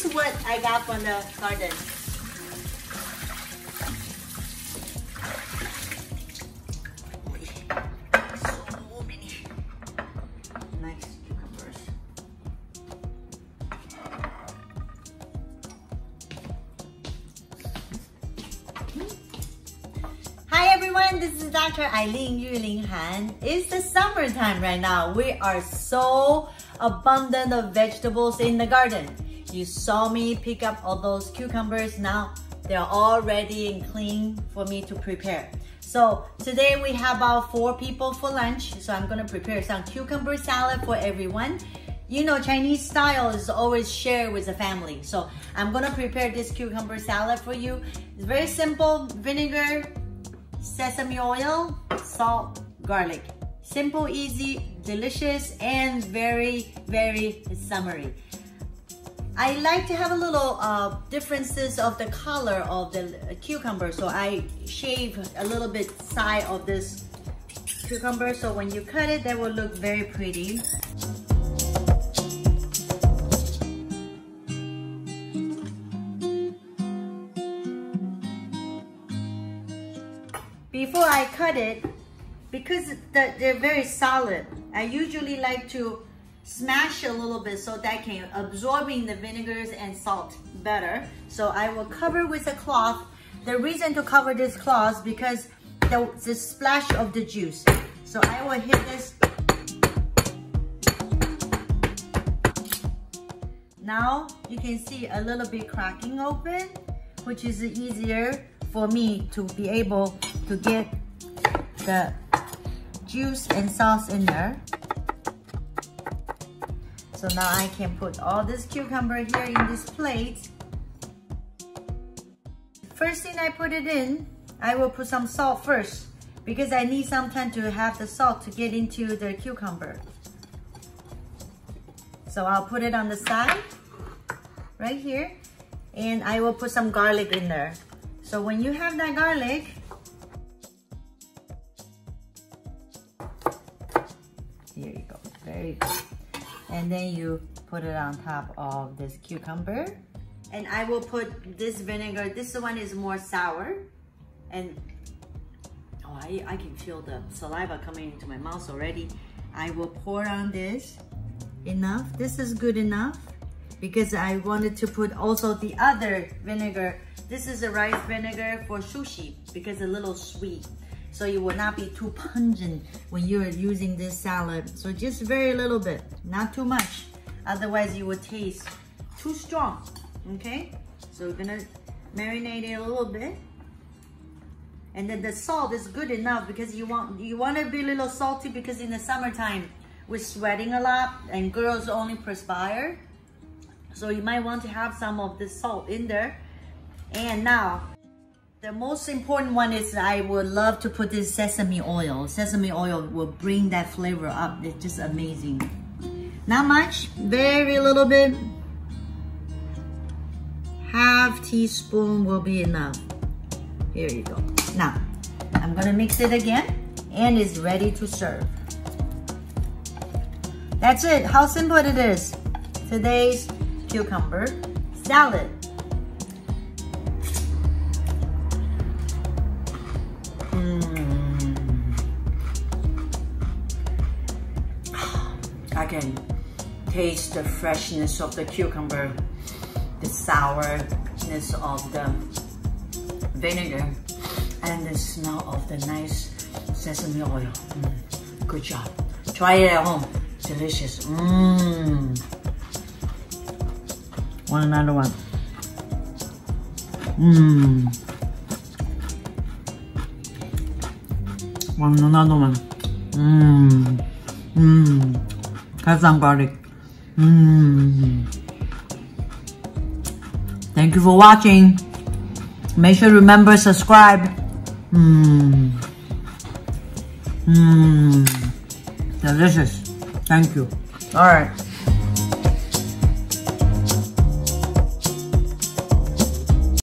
is what I got from the garden. So many nice cucumbers. Hi everyone, this is Dr. Eileen Yue-Ling Han. It's the summertime right now. We are so abundant of vegetables in the garden. You saw me pick up all those cucumbers. Now they're all ready and clean for me to prepare. So today we have about 4 people for lunch. So I'm gonna prepare some cucumber salad for everyone. You know, Chinese style is always shared with the family. So I'm gonna prepare this cucumber salad for you. It's very simple: vinegar, sesame oil, salt, garlic. Simple, easy, delicious, and very, very summery. I like to have a little differences of the color of the cucumber, so I shave a little bit side of this cucumber, so when you cut it, that will look very pretty. Before I cut it, because they're very solid, I usually like to smash a little bit so that I can absorbing the vinegars and salt better. So I will cover with a cloth. The reason to cover this cloth because the splash of the juice. So I will hit this. Now you can see a little bit cracking open, which is easier for me to be able to get the juice and sauce in there. So now I can put all this cucumber here in this plate. First thing I put it in, I will put some salt first because I need some time to have the salt to get into the cucumber. So I'll put it on the side, right here, and I will put some garlic in there. So when you have that garlic, here you go, very good. And then you put it on top of this cucumber. And I will put this vinegar. This one is more sour. And oh, I can feel the saliva coming into my mouth already. I will pour on this. Enough. This is good enough because I wanted to put also the other vinegar. This is a rice vinegar for sushi because it's a little sweet. So it will not be too pungent when you're using this salad. So just very little bit, not too much. Otherwise you will taste too strong, okay? So we're gonna marinate it a little bit. And then the salt is good enough because you want to be a little salty because in the summertime, we're sweating a lot and girls only perspire. So you might want to have some of this salt in there. And now, the most important one is I would love to put this sesame oil. Sesame oil will bring that flavor up. It's just amazing. Not much, very little bit. Half teaspoon will be enough. Here you go. Now, I'm gonna mix it again and it's ready to serve. That's it, how simple it is. Today's cucumber salad. I can taste the freshness of the cucumber, the sourness of the vinegar, and the smell of the nice sesame oil. Good job. Try it at home. Delicious. Want another one? Want another one? Have some garlic. Thank you for watching. Make sure to remember subscribe. Delicious. Thank you. All right.